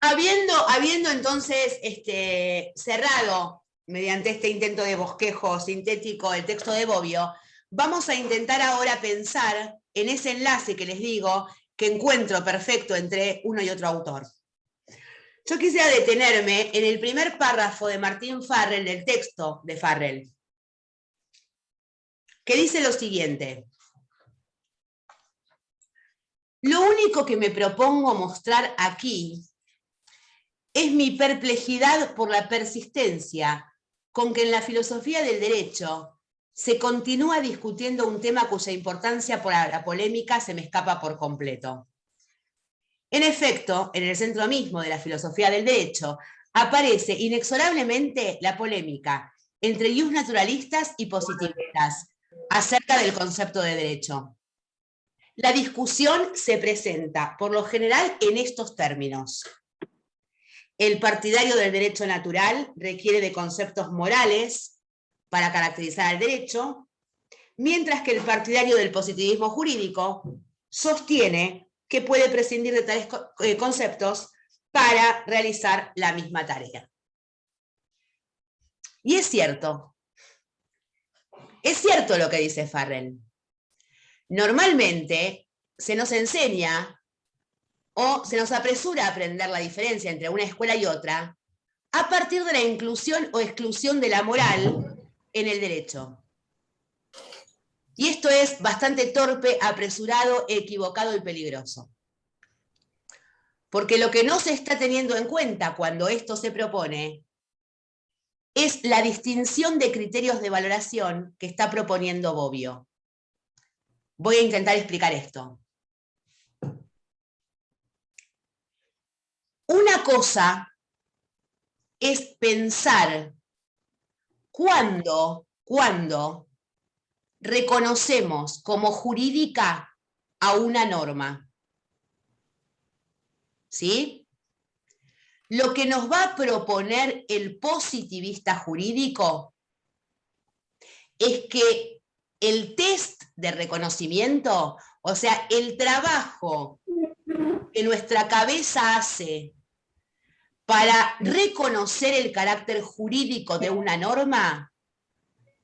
Habiendo entonces cerrado, mediante este intento de bosquejo sintético, el texto de Bobbio, vamos a intentar ahora pensar en ese enlace que les digo que encuentro perfecto entre uno y otro autor. Yo quisiera detenerme en el primer párrafo de Martín Farrell, del texto de Farrell, que dice lo siguiente: lo único que me propongo mostrar aquí es mi perplejidad por la persistencia con que en la filosofía del derecho se continúa discutiendo un tema cuya importancia por la polémica se me escapa por completo. En efecto, en el centro mismo de la filosofía del derecho aparece inexorablemente la polémica entre justnaturalistas y positivistas acerca del concepto de derecho. La discusión se presenta, por lo general, en estos términos. El partidario del derecho natural requiere de conceptos morales para caracterizar al derecho, mientras que el partidario del positivismo jurídico sostiene que puede prescindir de tales conceptos para realizar la misma tarea. Y es cierto lo que dice Farrell. Normalmente se nos enseña o se nos apresura a aprender la diferencia entre una escuela y otra a partir de la inclusión o exclusión de la moral en el derecho. Y esto es bastante torpe, apresurado, equivocado y peligroso. Porque lo que no se está teniendo en cuenta cuando esto se propone es la distinción de criterios de valoración que está proponiendo Bobbio. Voy a intentar explicar esto. Una cosa es pensar cuándo reconocemos como jurídica a una norma. ¿Sí? Lo que nos va a proponer el positivista jurídico es que el test de reconocimiento, o sea, el trabajo que nuestra cabeza hace para reconocer el carácter jurídico de una norma,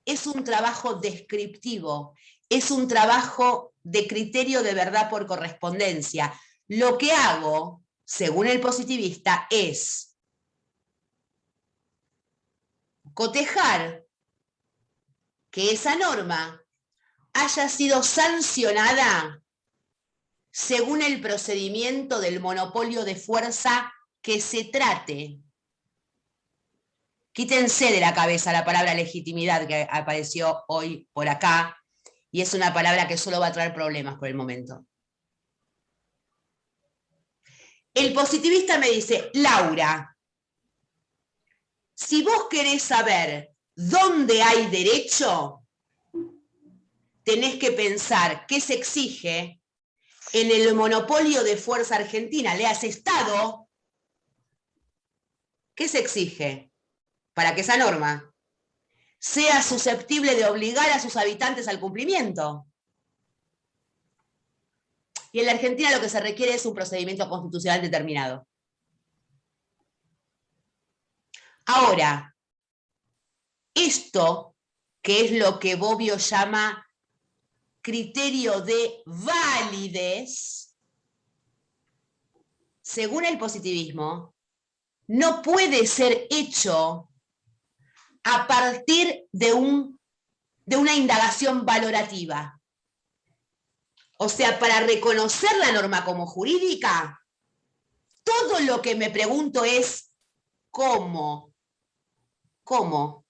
es un trabajo descriptivo, es un trabajo de criterio de verdad por correspondencia. Lo que hago, según el positivista, es cotejar que esa norma haya sido sancionada según el procedimiento del monopolio de fuerza que se trate. Quítense de la cabeza la palabra legitimidad que apareció hoy por acá, y es una palabra que solo va a traer problemas por el momento. El positivista me dice: Laura, si vos querés saber dónde hay derecho, tenés que pensar qué se exige en el monopolio de fuerza argentina, leas Estado, ¿qué se exige para que esa norma sea susceptible de obligar a sus habitantes al cumplimiento? Y en la Argentina lo que se requiere es un procedimiento constitucional determinado. Ahora, esto, que es lo que Bobbio llama criterio de validez, según el positivismo, no puede ser hecho a partir de una indagación valorativa. O sea, para reconocer la norma como jurídica, todo lo que me pregunto es ¿cómo? ¿Cómo?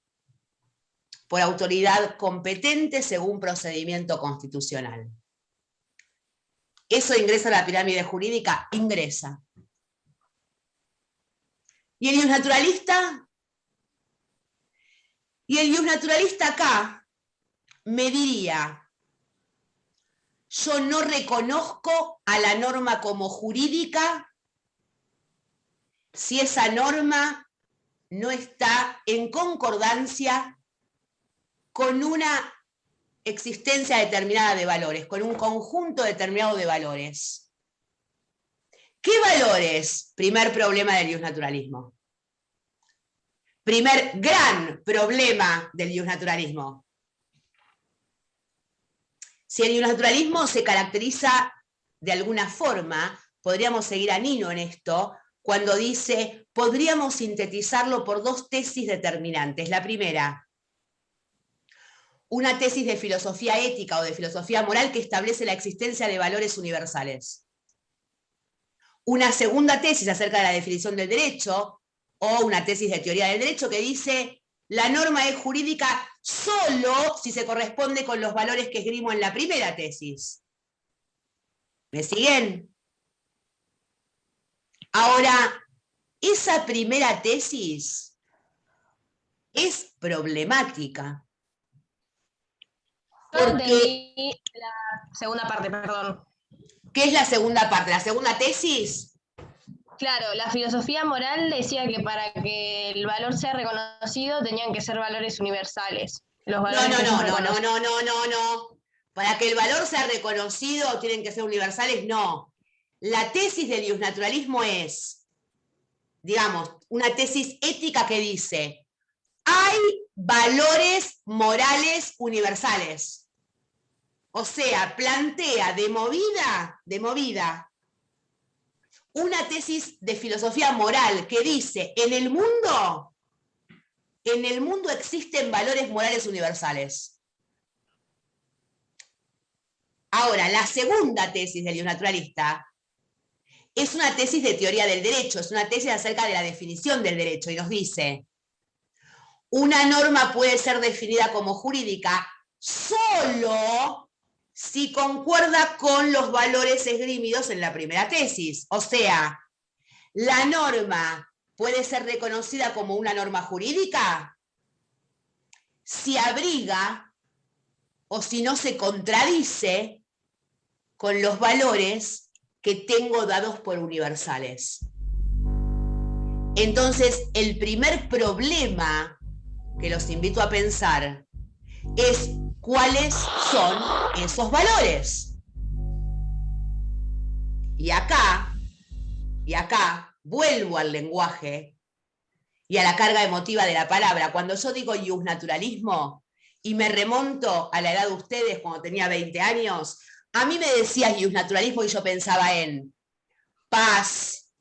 Por autoridad competente según procedimiento constitucional. ¿Eso ingresa a la pirámide jurídica? Ingresa. ¿Y el justnaturalista? Y el justnaturalista acá me diría: yo no reconozco a la norma como jurídica si esa norma no está en concordancia con una existencia determinada de valores, con un conjunto determinado de valores. ¿Qué valores, primer problema del iusnaturalismo. Primer gran problema del iusnaturalismo. Si el iusnaturalismo se caracteriza de alguna forma, podríamos seguir a Nino en esto, cuando dice, podríamos sintetizarlo por dos tesis determinantes. La primera, una tesis de filosofía ética o de filosofía moral que establece la existencia de valores universales. Una segunda tesis acerca de la definición del derecho, o una tesis de teoría del derecho que dice, la norma es jurídica solo si se corresponde con los valores que esgrimo en la primera tesis. ¿Me siguen? Ahora, esa primera tesis es problemática. Porque la segunda parte, perdón. ¿Qué es la segunda parte? ¿La segunda tesis? Claro, la filosofía moral decía que para que el valor sea reconocido tenían que ser valores universales. Los valores No. Para que el valor sea reconocido tienen que ser universales, no. La tesis del iusnaturalismo es, digamos, una tesis ética que dice, hay valores morales universales. O sea, plantea de movida, una tesis de filosofía moral que dice, en el mundo existen valores morales universales. Ahora, la segunda tesis del iusnaturalista es una tesis de teoría del derecho, es una tesis acerca de la definición del derecho, y nos dice, una norma puede ser definida como jurídica solo si concuerda con los valores esgrimidos en la primera tesis. O sea, la norma puede ser reconocida como una norma jurídica si abriga o si no se contradice con los valores que tengo dados por universales. Entonces, el primer problema que los invito a pensar es cuáles son esos valores. Y acá vuelvo al lenguaje y a la carga emotiva de la palabra. Cuando yo digo iusnaturalismo y me remonto a la edad de ustedes cuando tenía 20 años, a mí me decías iusnaturalismo y yo pensaba en paz,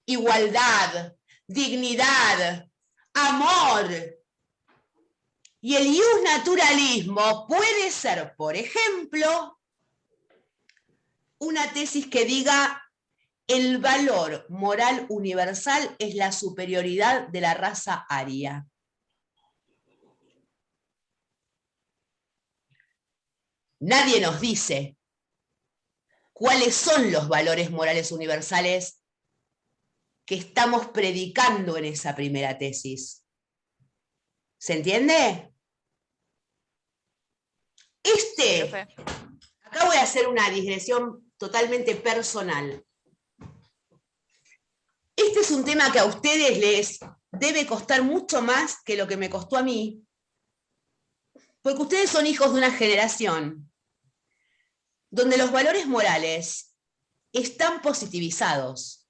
igualdad, dignidad, amor. Y el iusnaturalismo puede ser, por ejemplo, una tesis que diga el valor moral universal es la superioridad de la raza aria. Nadie nos dice cuáles son los valores morales universales que estamos predicando en esa primera tesis. ¿Se entiende? Acá voy a hacer una digresión totalmente personal. Este es un tema que a ustedes les debe costar mucho más que lo que me costó a mí, porque ustedes son hijos de una generación donde los valores morales están positivizados.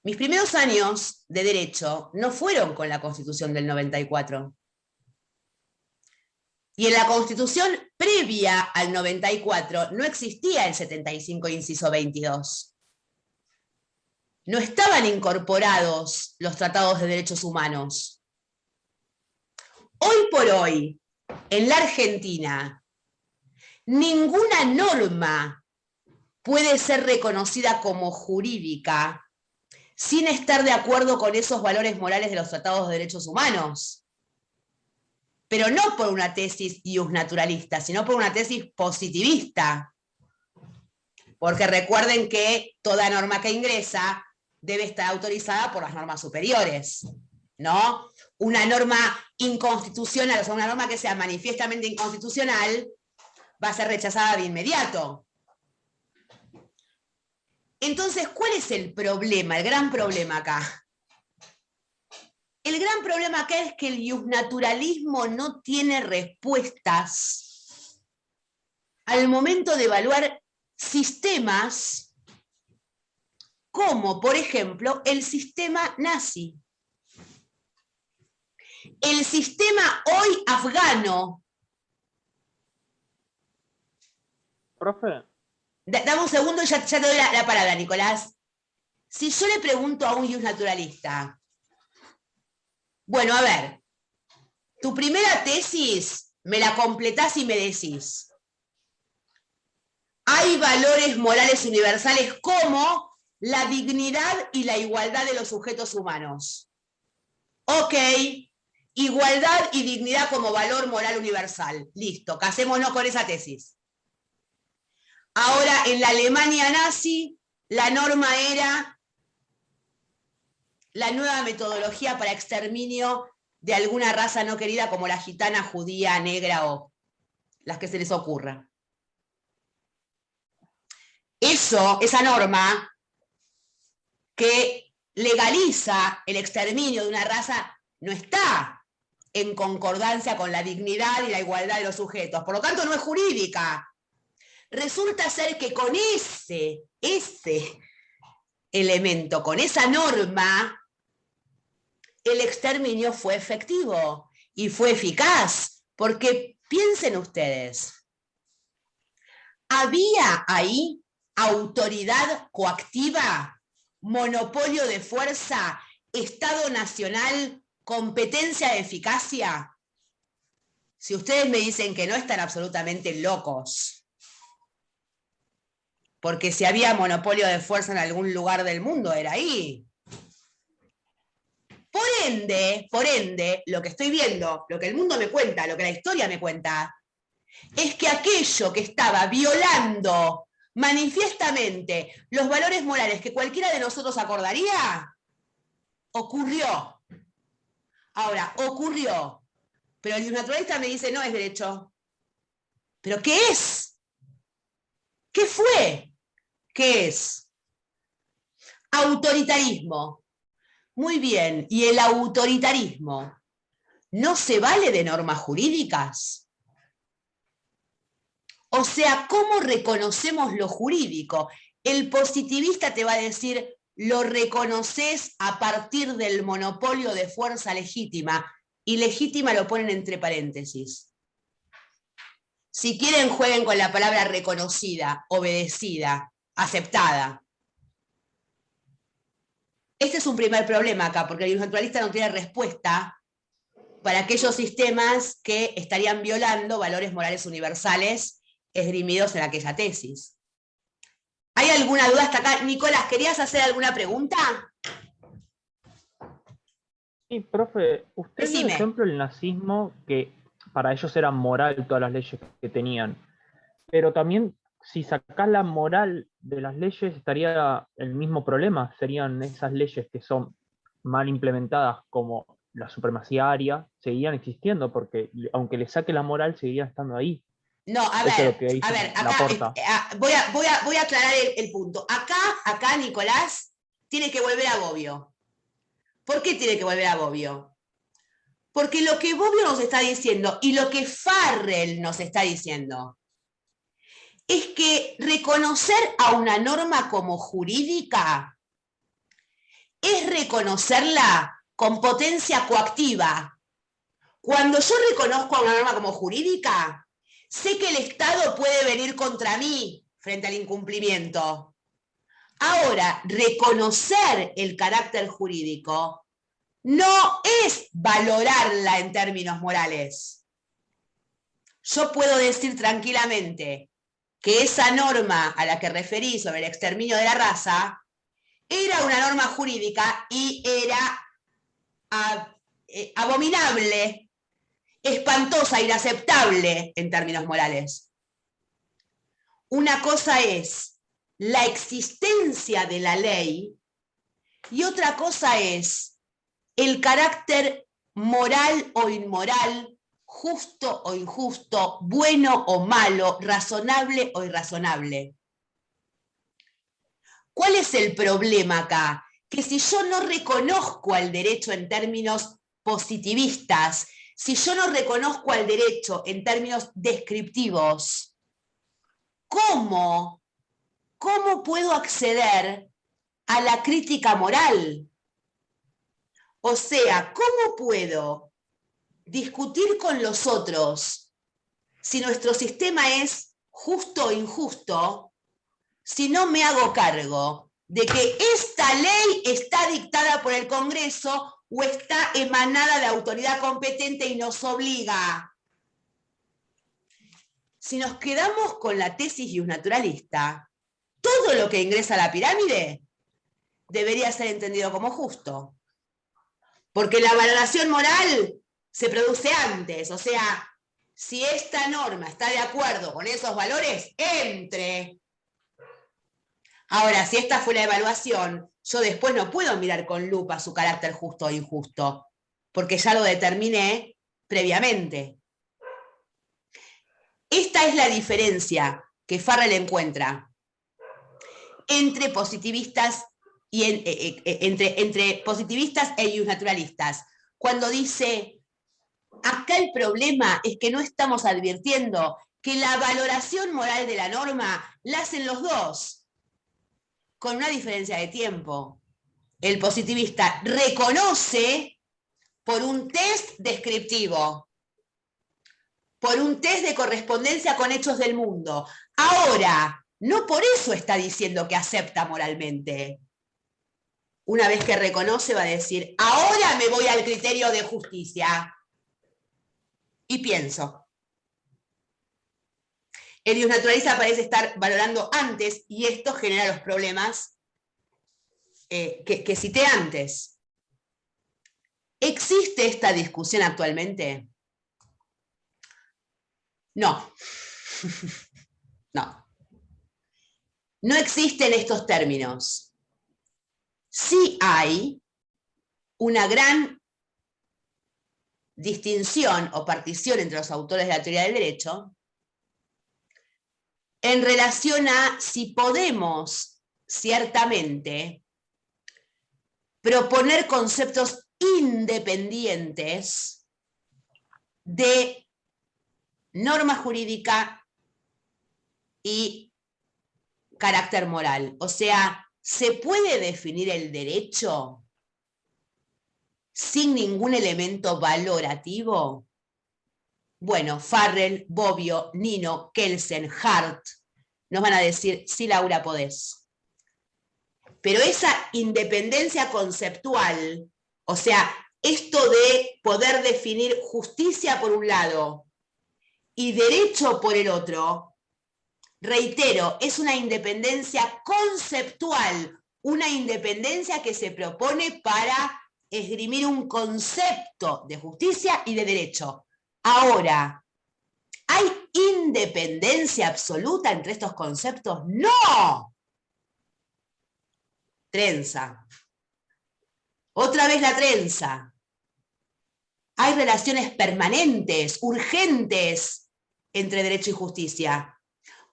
Mis primeros años de derecho no fueron con la Constitución del 94. Y en la Constitución previa al 94 no existía el 75, inciso 22. No estaban incorporados los tratados de derechos humanos. Hoy por hoy, en la Argentina, ninguna norma puede ser reconocida como jurídica sin estar de acuerdo con esos valores morales de los tratados de derechos humanos. Pero no por una tesis iusnaturalista, sino por una tesis positivista. Porque recuerden que toda norma que ingresa debe estar autorizada por las normas superiores, ¿no? Una norma inconstitucional, o sea, una norma que sea manifiestamente inconstitucional, va a ser rechazada de inmediato. Entonces, ¿cuál es el problema, el gran problema acá? El gran problema acá es que el iusnaturalismo no tiene respuestas al momento de evaluar sistemas como, por ejemplo, el sistema nazi. El sistema hoy afgano. Profe. Dame un segundo y ya te doy la palabra, Nicolás. Si yo le pregunto a un naturalista, bueno, a ver, tu primera tesis me la completás y me decís, hay valores morales universales como la dignidad y la igualdad de los sujetos humanos. Ok, igualdad y dignidad como valor moral universal. Listo, casémonos con esa tesis. Ahora, en la Alemania nazi, la norma era la nueva metodología para exterminio de alguna raza no querida como la gitana, judía, negra o las que se les ocurra. Esa norma que legaliza el exterminio de una raza no está en concordancia con la dignidad y la igualdad de los sujetos, por lo tanto no es jurídica. Resulta ser que con ese elemento, con esa norma, el exterminio fue efectivo y fue eficaz, porque piensen ustedes, ¿había ahí autoridad coactiva, monopolio de fuerza, Estado nacional, competencia de eficacia? Si ustedes me dicen que no, están absolutamente locos. Porque si había monopolio de fuerza en algún lugar del mundo, era ahí. Por ende, lo que estoy viendo, lo que el mundo me cuenta, lo que la historia me cuenta, es que aquello que estaba violando manifiestamente los valores morales que cualquiera de nosotros acordaría, ocurrió. Ahora, ocurrió. Pero el naturalista me dice, no es derecho. ¿Pero qué es? ¿Qué fue? ¿Qué es? Autoritarismo. Muy bien, ¿y el autoritarismo no se vale de normas jurídicas? O sea, ¿cómo reconocemos lo jurídico? El positivista te va a decir, lo reconoces a partir del monopolio de fuerza legítima, y legítima lo ponen entre paréntesis. Si quieren, jueguen con la palabra reconocida, obedecida, aceptada. Este es un primer problema acá, porque el naturalista no tiene respuesta para aquellos sistemas que estarían violando valores morales universales esgrimidos en aquella tesis. ¿Hay alguna duda hasta acá? Nicolás, ¿querías hacer alguna pregunta? Sí, profe, usted dio Decime. ejemplo el nazismo, que para ellos era moral todas las leyes que tenían, pero también si sacás la moral de las leyes estaría el mismo problema, serían esas leyes que son mal implementadas como la supremacía aria, seguían existiendo, porque aunque le saque la moral, seguirían estando ahí. No, a Eso es lo que ver, dice acá Laporta. voy a aclarar el punto. Acá, Nicolás, tiene que volver a Bobbio. ¿Por qué tiene que volver a Bobbio? Porque lo que Bobbio nos está diciendo y lo que Farrell nos está diciendo es que reconocer a una norma como jurídica es reconocerla con potencia coactiva. Cuando yo reconozco a una norma como jurídica, sé que el Estado puede venir contra mí frente al incumplimiento. Ahora, reconocer el carácter jurídico no es valorarla en términos morales. Yo puedo decir tranquilamente que esa norma a la que referí sobre el exterminio de la raza era una norma jurídica y era abominable, espantosa, inaceptable en términos morales. Una cosa es la existencia de la ley y otra cosa es el carácter moral o inmoral, justo o injusto, bueno o malo, razonable o irrazonable. ¿Cuál es el problema acá? Que si yo no reconozco al derecho en términos positivistas, si yo no reconozco al derecho en términos descriptivos, ¿cómo puedo acceder a la crítica moral. O sea, ¿cómo puedo discutir con los otros si nuestro sistema es justo o injusto, si no me hago cargo de que esta ley está dictada por el Congreso o está emanada de autoridad competente y nos obliga? Si nos quedamos con la tesis naturalista, todo lo que ingresa a la pirámide debería ser entendido como justo. Porque la valoración moral se produce antes, o sea, si esta norma está de acuerdo con esos valores, entre. Ahora, si esta fue la evaluación, yo después no puedo mirar con lupa su carácter justo o injusto, porque ya lo determiné previamente. Esta es la diferencia que Farrell encuentra entre positivistas y entre positivistas e naturalistas, cuando dice, acá el problema es que no estamos advirtiendo que la valoración moral de la norma la hacen los dos, con una diferencia de tiempo. El positivista reconoce por un test descriptivo, por un test de correspondencia con hechos del mundo. Ahora, no por eso está diciendo que acepta moralmente. Una vez que reconoce va a decir, ahora me voy al criterio de justicia. Y pienso. El naturalista parece estar valorando antes y esto genera los problemas que cité antes. ¿Existe esta discusión actualmente? No. No. No existen estos términos. Sí hay una gran distinción o partición entre los autores de la teoría del derecho en relación a si podemos ciertamente proponer conceptos independientes de norma jurídica y carácter moral. O sea, ¿se puede definir el derecho sin ningún elemento valorativo? Bueno, Farrell, Bobbio, Nino, Kelsen, Hart nos van a decir, sí, Laura, podés. Pero esa independencia conceptual, o sea, esto de poder definir justicia por un lado y derecho por el otro, reitero, es una independencia conceptual, una independencia que se propone para esgrimir un concepto de justicia y de derecho. Ahora, ¿hay independencia absoluta entre estos conceptos? ¡No! Trenza. Otra vez la trenza. Hay relaciones permanentes, urgentes, entre derecho y justicia.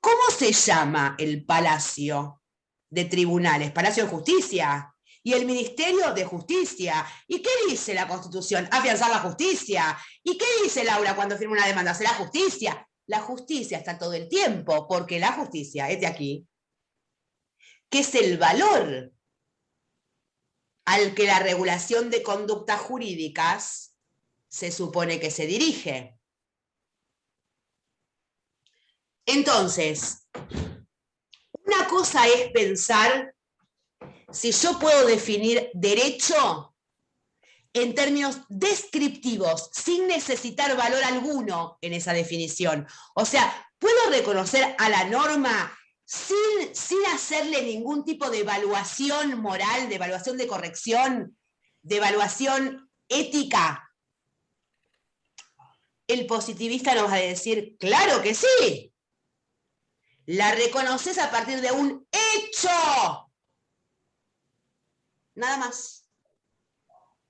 ¿Cómo se llama el Palacio de Tribunales? Palacio de Justicia. Y el Ministerio de Justicia. ¿Y qué dice la Constitución? Afianzar la justicia. ¿Y qué dice Laura cuando firma una demanda? Será justicia. La justicia está todo el tiempo, porque la justicia es de aquí, que es el valor al que la regulación de conductas jurídicas se supone que se dirige. Entonces, una cosa es pensar si yo puedo definir derecho en términos descriptivos, sin necesitar valor alguno en esa definición. O sea, puedo reconocer a la norma sin hacerle ningún tipo de evaluación moral, de evaluación de corrección, de evaluación ética. El positivista nos va a decir, claro que sí. La reconoces a partir de un hecho. Nada más.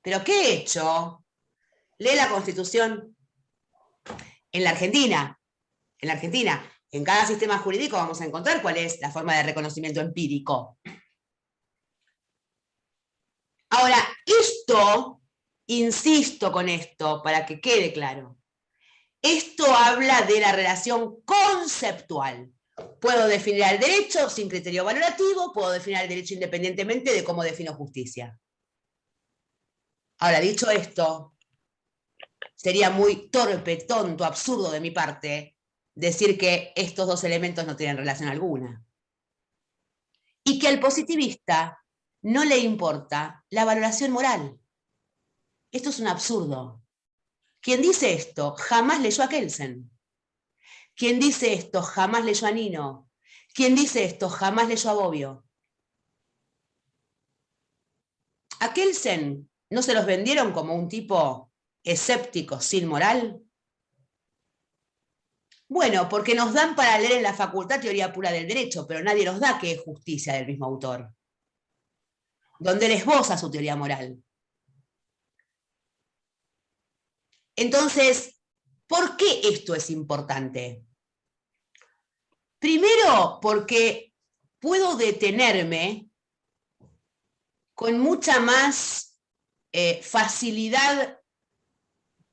¿Pero qué hecho? Lee la Constitución. En la Argentina, en cada sistema jurídico vamos a encontrar cuál es la forma de reconocimiento empírico. Ahora, esto, insisto con esto, para que quede claro, esto habla de la relación conceptual. Puedo definir al derecho sin criterio valorativo, puedo definir al derecho independientemente de cómo defino justicia. Ahora, dicho esto, sería muy torpe, tonto, absurdo de mi parte decir que estos dos elementos no tienen relación alguna. Y que al positivista no le importa la valoración moral. Esto es un absurdo. Quien dice esto jamás leyó a Kelsen. Quien dice esto jamás leyó a Nino. Quien dice esto jamás leyó a Bobbio. A Kelsen no se los vendieron como un tipo escéptico, sin moral. Bueno, porque nos dan para leer en la facultad teoría pura del derecho, pero nadie nos da que es justicia del mismo autor, donde él esboza su teoría moral. Entonces, ¿por qué esto es importante? Primero, porque puedo detenerme con mucha más facilidad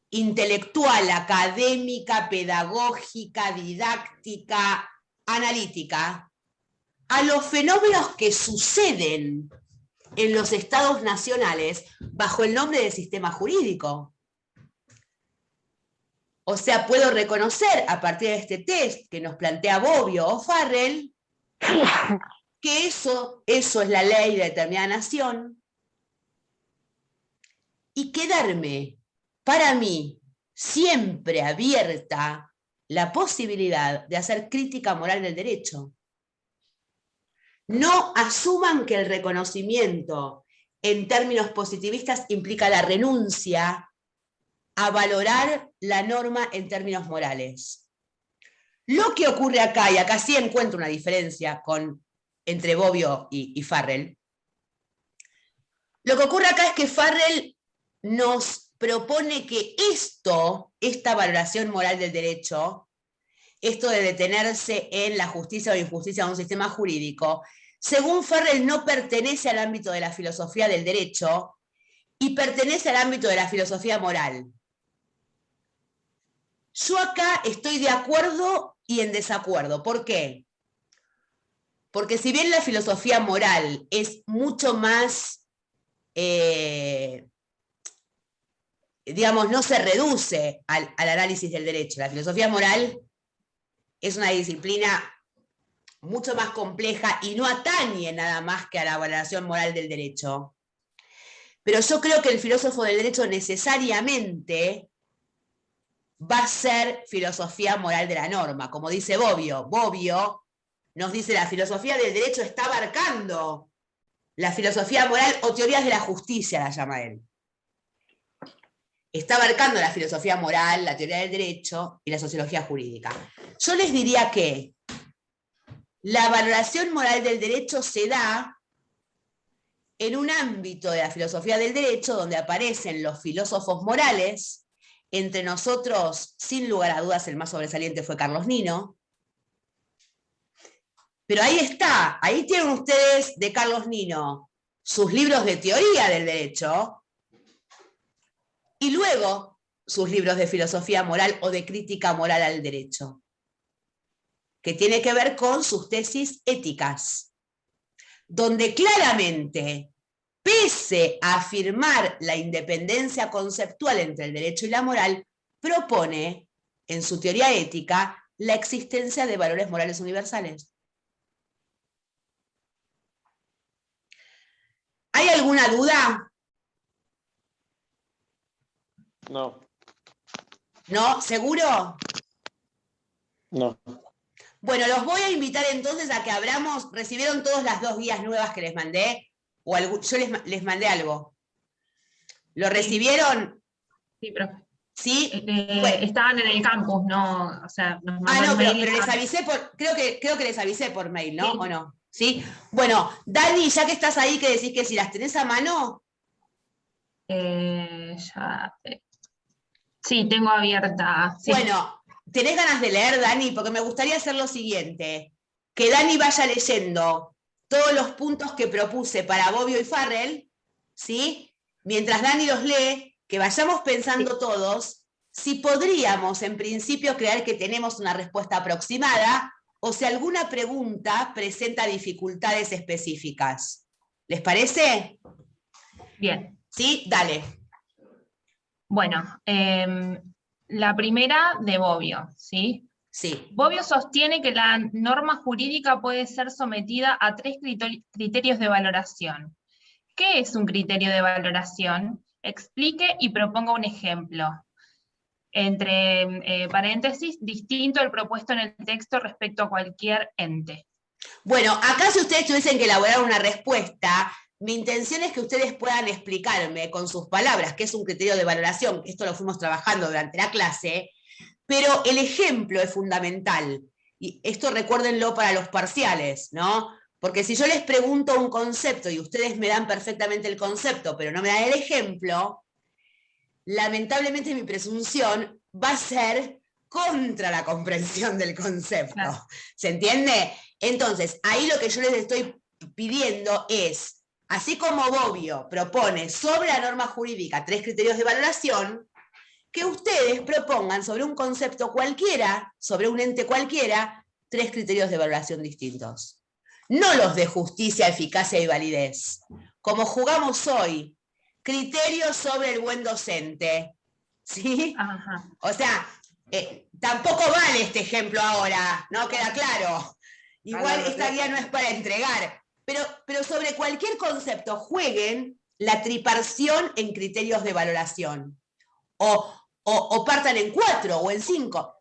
intelectual, académica, pedagógica, didáctica, analítica, a los fenómenos que suceden en los estados nacionales bajo el nombre del sistema jurídico. O sea, puedo reconocer a partir de este test que nos plantea Bobbio o Farrell que eso es la ley de determinada nación, y quedarme, para mí, siempre abierta la posibilidad de hacer crítica moral del derecho. No asuman que el reconocimiento en términos positivistas implica la renuncia a valorar la norma en términos morales. Lo que ocurre acá, y acá sí encuentro una diferencia entre Bobbio y Farrell, lo que ocurre acá es que Farrell nos propone que esta valoración moral del derecho, esto de detenerse en la justicia o injusticia de un sistema jurídico, según Farrell no pertenece al ámbito de la filosofía del derecho y pertenece al ámbito de la filosofía moral. Yo acá estoy de acuerdo y en desacuerdo. ¿Por qué? Porque si bien la filosofía moral es mucho más, digamos, no se reduce al análisis del derecho. La filosofía moral es una disciplina mucho más compleja y no atañe nada más que a la valoración moral del derecho. Pero yo creo que el filósofo del derecho necesariamente va a ser filosofía moral de la norma, como dice Bobbio. Bobbio nos dice la filosofía del derecho está abarcando la filosofía moral o teorías de la justicia, la llama él. Está abarcando la filosofía moral, la teoría del derecho y la sociología jurídica. Yo les diría que la valoración moral del derecho se da en un ámbito de la filosofía del derecho donde aparecen los filósofos morales. Entre nosotros, sin lugar a dudas, el más sobresaliente fue Carlos Nino. Pero ahí está, ahí tienen ustedes de Carlos Nino sus libros de teoría del derecho y luego sus libros de filosofía moral o de crítica moral al derecho, que tiene que ver con sus tesis éticas, donde claramente, pese a afirmar la independencia conceptual entre el derecho y la moral, propone en su teoría ética la existencia de valores morales universales. ¿Hay alguna duda? No. ¿No? ¿Seguro? No. Bueno, los voy a invitar entonces a que abramos. ¿Recibieron todas las 2 guías nuevas que les mandé? ¿O yo les mandé algo? ¿Lo recibieron? Sí, profe. ¿Sí? Estaban en el campus, no, o sea, nos Ah, mandaron no, mail. pero les avisé creo que les avisé por mail, ¿no? Sí. ¿O no? ¿Sí? Bueno, Dani, ya que estás ahí, que decís que si las tenés a mano. Sí, tengo abierta. Sí. Bueno, ¿tenés ganas de leer, Dani? Porque me gustaría hacer lo siguiente, que Dani vaya leyendo todos los puntos que propuse para Bobbio y Farrell, ¿sí? Mientras Dani los lee, que vayamos pensando todos si podríamos, en principio, creer que tenemos una respuesta aproximada, o si alguna pregunta presenta dificultades específicas. ¿Les parece? Bien. ¿Sí? Dale. Bueno, la primera de Bobbio, ¿sí? Sí. Bobbio sostiene que la norma jurídica puede ser sometida a 3 criterios de valoración. ¿Qué es un criterio de valoración? Explique y proponga un ejemplo. Entre paréntesis, distinto al propuesto en el texto respecto a cualquier ente. Bueno, acá si ustedes tuviesen que elaborar una respuesta, mi intención es que ustedes puedan explicarme con sus palabras qué es un criterio de valoración, esto lo fuimos trabajando durante la clase, pero el ejemplo es fundamental. Y esto recuérdenlo para los parciales, ¿no? Porque si yo les pregunto un concepto y ustedes me dan perfectamente el concepto, pero no me dan el ejemplo, lamentablemente mi presunción va a ser contra la comprensión del concepto. Claro. ¿Se entiende? Entonces, ahí lo que yo les estoy pidiendo es, así como Bobbio propone sobre la norma jurídica 3 criterios de valoración, que ustedes propongan sobre un concepto cualquiera, sobre un ente cualquiera, 3 criterios de valoración distintos. No los de justicia, eficacia y validez. Como jugamos hoy, criterios sobre el buen docente. ¿Sí? Ajá. O sea, tampoco vale este ejemplo ahora, ¿no? Queda claro. Igual esta guía no es para entregar. Pero sobre cualquier concepto jueguen la tripartición en criterios de valoración. O partan en 4 o en 5.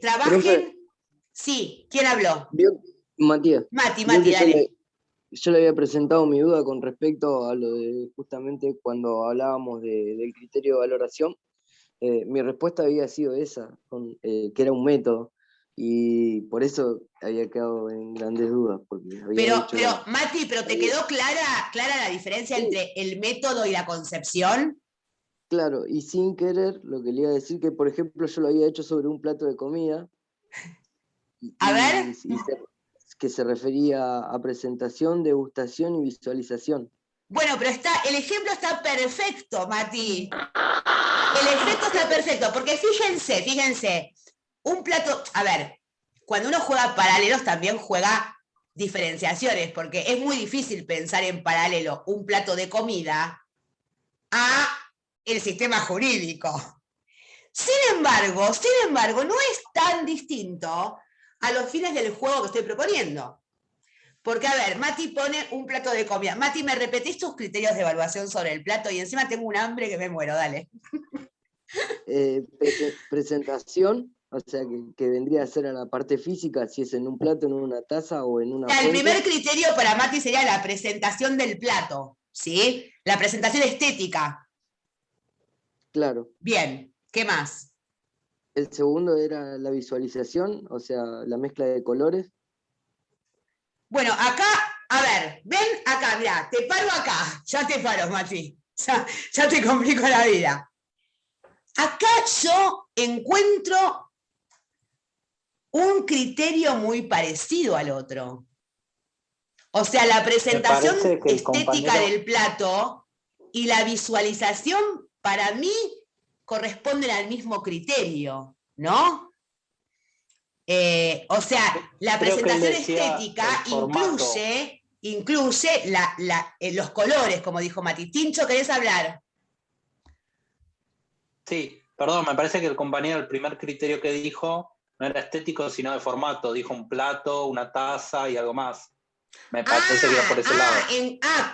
Trabajen. Profe. Sí, ¿quién habló? Matías. Mati, dale. Yo le había presentado mi duda con respecto a lo de justamente cuando hablábamos del criterio de valoración. Mi respuesta había sido esa, que era un método, y por eso había quedado en grandes dudas. Porque pero Mati, ¿te quedó clara la diferencia entre el método y la concepción? Claro, y sin querer, lo que le iba a decir que, por ejemplo, yo lo había hecho sobre un plato de comida. A ver. Que se refería a presentación, degustación y visualización. Bueno, pero el ejemplo está perfecto, Mati. El efecto está perfecto, porque fíjense, un plato, a ver, cuando uno juega paralelos también juega diferenciaciones, porque es muy difícil pensar en paralelo un plato de comida a el sistema jurídico. Sin embargo, no es tan distinto a los fines del juego que estoy proponiendo. Porque, a ver, Mati pone un plato de comida. Mati, ¿me repetís tus criterios de evaluación sobre el plato? Y encima tengo un hambre que me muero, dale. Presentación, o sea, que vendría a ser a la parte física, si es en un plato, en una taza o en una fuente. El primer criterio para Mati sería la presentación del plato, ¿sí? La presentación estética. Claro. Bien, ¿qué más? El segundo era la visualización, o sea, la mezcla de colores. Bueno, acá, a ver, ven acá, mirá, te paro acá. Ya te paro, Mati. Ya te complico la vida. Acá yo encuentro un criterio muy parecido al otro. O sea, la presentación estética del plato y la visualización, para mí, corresponden al mismo criterio, ¿no? O sea, la presentación estética incluye los colores, como dijo Mati. Tincho, ¿querés hablar? Sí, perdón, me parece que el compañero, el primer criterio que dijo, no era estético, sino de formato. Dijo un plato, una taza y algo más. Me parece que iba por ese lado.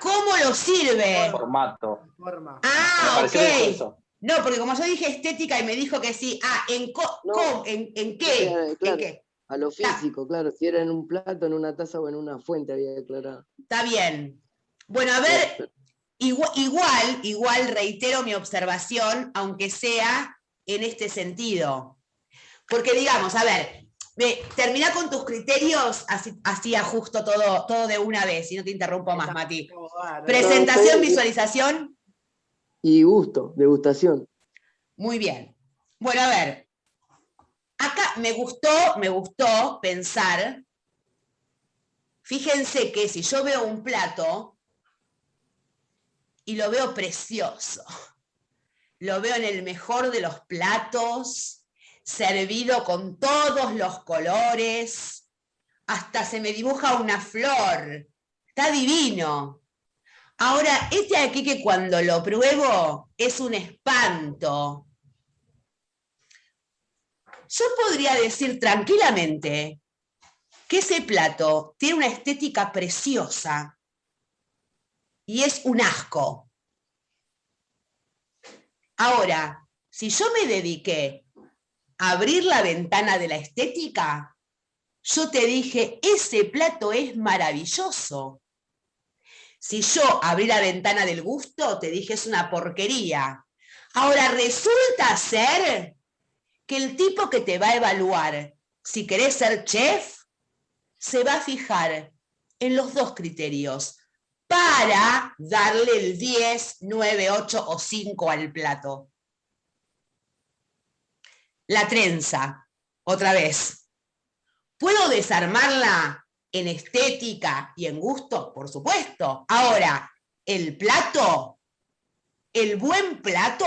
¿Cómo lo sirve? Formato. Ah, me pareció que dijo eso. No, porque como yo dije estética y me dijo que sí. ¿En qué? Claro, ¿En qué? A lo físico, claro. Si era en un plato, en una taza o en una fuente, había declarado. Está bien. Bueno, a ver, igual reitero mi observación, aunque sea en este sentido. Porque digamos, a ver, termina con tus criterios, así ajusto todo de una vez, y no te interrumpo más, Mati. Presentación, visualización. Y degustación. Muy bien. Bueno, a ver. Acá me gustó pensar, fíjense que si yo veo un plato y lo veo precioso, lo veo en el mejor de los platos, servido con todos los colores, Hasta se me dibuja una flor. Está divino. Ahora, este aquí que cuando lo pruebo es un espanto. Yo podría decir tranquilamente que ese plato tiene una estética preciosa y es un asco. Ahora, si yo me dediqué a abrir la ventana de la estética, yo te dije, ese plato es maravilloso. Si yo abrí la ventana del gusto, te dije, es una porquería. Ahora, resulta ser que el tipo que te va a evaluar, si querés ser chef, se va a fijar en los dos criterios para darle el 10, 9, 8 o 5 al plato. La trenza, otra vez. ¿Puedo desarmarla en estética y en gusto? Por supuesto. Ahora, el plato, el buen plato,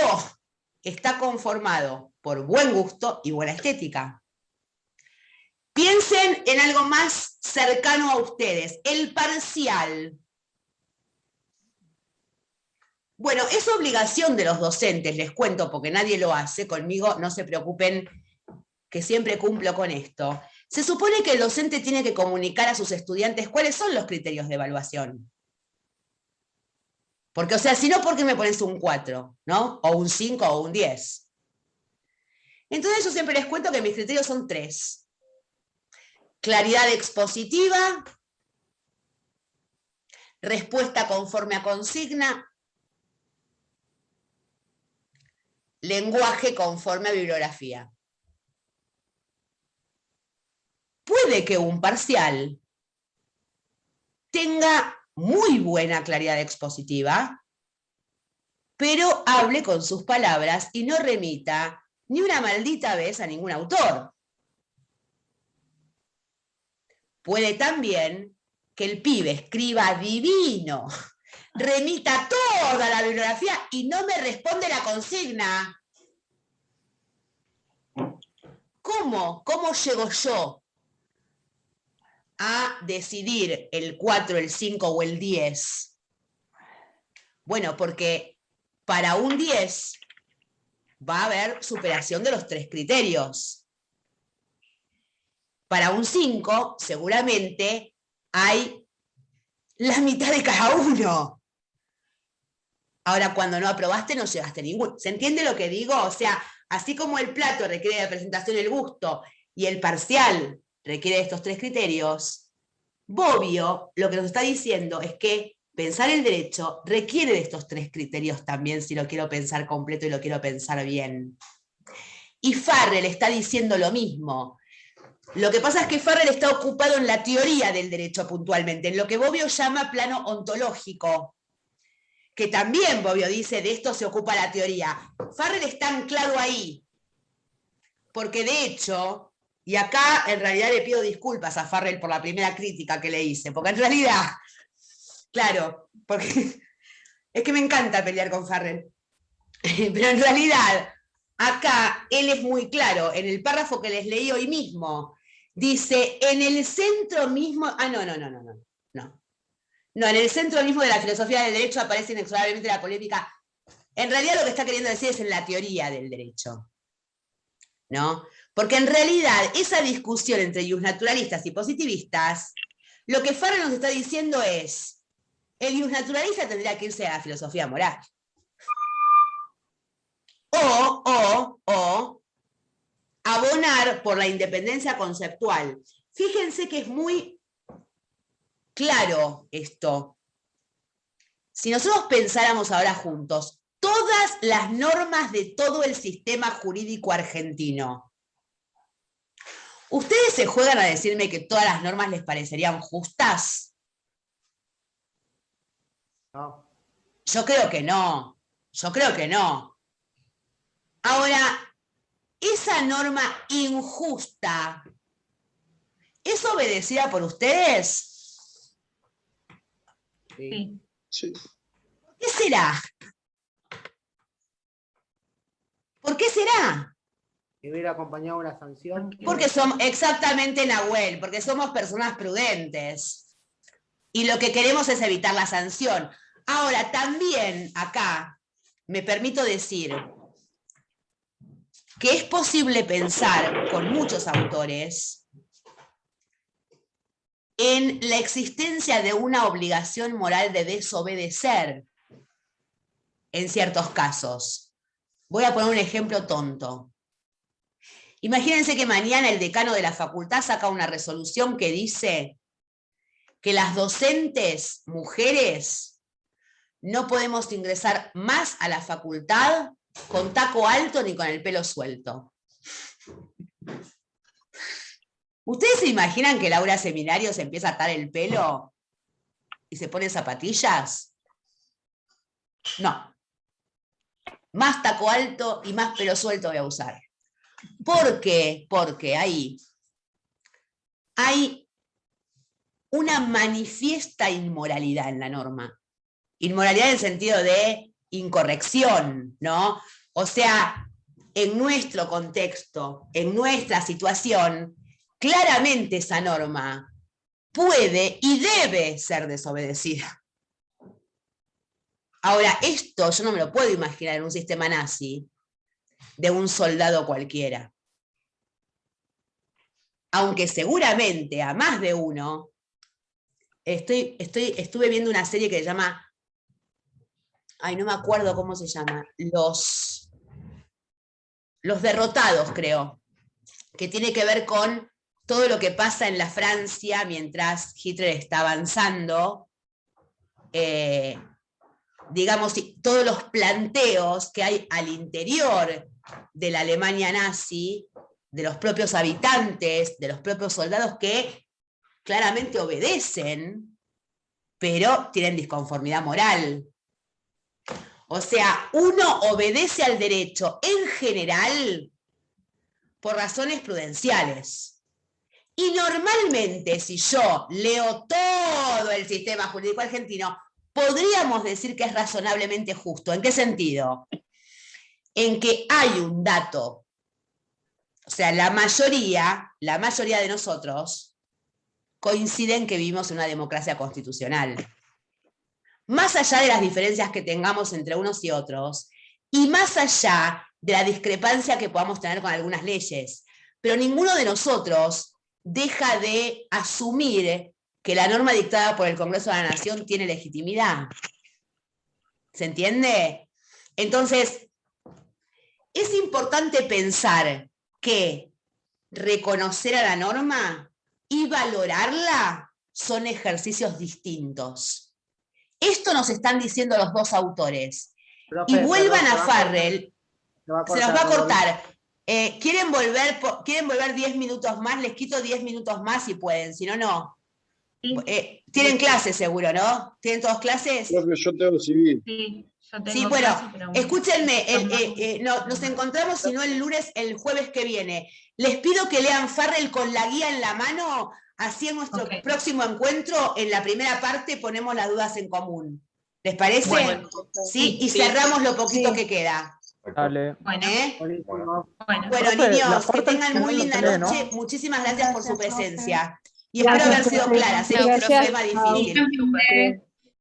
está conformado por buen gusto y buena estética. Piensen en algo más cercano a ustedes, el parcial. Bueno, es obligación de los docentes, les cuento, porque nadie lo hace, conmigo no se preocupen, que siempre cumplo con esto. Se supone que el docente tiene que comunicar a sus estudiantes cuáles son los criterios de evaluación. Porque, o sea, si no, ¿por qué me pones un 4, ¿no? O un 5 o un 10. Entonces yo siempre les cuento que mis criterios son 3. Claridad expositiva, respuesta conforme a consigna, lenguaje conforme a bibliografía. Puede que un parcial tenga muy buena claridad expositiva, pero hable con sus palabras y no remita ni una maldita vez a ningún autor. Puede también que el pibe escriba divino, remita toda la bibliografía y no me responde la consigna. ¿Cómo? ¿Cómo llego yo a decidir el 4, el 5 o el 10? Bueno, porque para un 10 va a haber superación de los 3 criterios. Para un 5, seguramente hay la mitad de cada uno. Ahora, cuando no aprobaste, no llegaste a ninguno. ¿Se entiende lo que digo? O sea, así como el plato requiere de presentación del gusto y el parcial requiere de estos 3 criterios, Bobbio lo que nos está diciendo es que pensar el derecho requiere de estos 3 criterios también si lo quiero pensar completo y lo quiero pensar bien. Y Farrell está diciendo lo mismo. Lo que pasa es que Farrell está ocupado en la teoría del derecho puntualmente, en lo que Bobbio llama plano ontológico, que también Bobbio dice de esto se ocupa la teoría. Farrell está anclado ahí, porque de hecho, y acá en realidad le pido disculpas a Farrell por la primera crítica que le hice, porque en realidad, claro, porque es que me encanta pelear con Farrell, pero en realidad acá él es muy claro, en el párrafo que les leí hoy mismo, dice, en el centro mismo, no, en el centro mismo de la filosofía del derecho aparece inexorablemente la polémica. En realidad lo que está queriendo decir es en la teoría del derecho, ¿no? Porque en realidad esa discusión entre justnaturalistas y positivistas, lo que Farrell nos está diciendo es, el justnaturalista tendría que irse a la filosofía moral. O abonar por la independencia conceptual. Fíjense que es muy claro esto. Si nosotros pensáramos ahora juntos, todas las normas de todo el sistema jurídico argentino, ¿ustedes se juegan a decirme que todas las normas les parecerían justas? No. Yo creo que no. Yo creo que no. Ahora, esa norma injusta, ¿es obedecida por ustedes? Sí. Sí. ¿Por qué será? ¿Por qué será? que hubiera acompañado una sanción. Porque somos, exactamente, Nahuel, porque somos personas prudentes. Y lo que queremos es evitar la sanción. Ahora, también acá me permito decir que es posible pensar con muchos autores en la existencia de una obligación moral de desobedecer en ciertos casos. Voy a poner un ejemplo tonto. Imagínense que mañana el decano de la facultad saca una resolución que dice que las docentes mujeres no podemos ingresar más a la facultad con taco alto ni con el pelo suelto. ¿Ustedes se imaginan que Laura Seminario se empieza a atar el pelo y se pone zapatillas? No. Más taco alto y más pelo suelto voy a usar. ¿Por qué? Porque ahí hay una manifiesta inmoralidad en la norma. Inmoralidad en el sentido de incorrección, ¿no? O sea, en nuestro contexto, en nuestra situación, claramente esa norma puede y debe ser desobedecida. Ahora, esto yo no me lo puedo imaginar en un sistema nazi de un soldado cualquiera. Aunque seguramente a más de uno, estuve viendo una serie que se llama, ay, no me acuerdo cómo se llama, Los Derrotados, creo, que tiene que ver con todo lo que pasa en la Francia mientras Hitler está avanzando, digamos, todos los planteos que hay al interior de la Alemania nazi, de los propios habitantes, de los propios soldados que claramente obedecen, pero tienen disconformidad moral. O sea, uno obedece al derecho en general por razones prudenciales. Y normalmente, si yo leo todo el sistema jurídico argentino, podríamos decir que es razonablemente justo. ¿En qué sentido? En que hay un dato. O sea, la mayoría de nosotros coinciden que vivimos en una democracia constitucional. Más allá de las diferencias que tengamos entre unos y otros, y más allá de la discrepancia que podamos tener con algunas leyes, pero ninguno de nosotros deja de asumir que la norma dictada por el Congreso de la Nación tiene legitimidad. ¿Se entiende? Entonces, es importante pensar que reconocer a la norma y valorarla son ejercicios distintos. Esto nos están diciendo los dos autores. Profe, Y vuelvan perdón, a Farrell, se nos va a cortar. ¿Quieren volver 10 minutos más? Les quito 10 minutos más si pueden, si no, no. Sí. Tienen clases seguro, ¿no? ¿Tienen todos clases? Creo que yo tengo civil. Sí, yo tengo Sí, bueno, clase, pero bueno. escúchenme, nos encontramos, si no el lunes, el jueves que viene. Les pido que lean Farrell con la guía en la mano, así en nuestro próximo encuentro, en la primera parte, ponemos las dudas en común. ¿Les parece? Bueno, ¿Sí? Y sí. cerramos lo poquito que queda. Dale. Bueno, Buenísimo. bueno. Bueno, Profe, niños, la que cuarta tengan al muy final linda no se lee, noche. ¿no? Muchísimas gracias por su Gracias, profe. presencia. Y espero haber sido clara. Sé que es un tema difícil. Súper.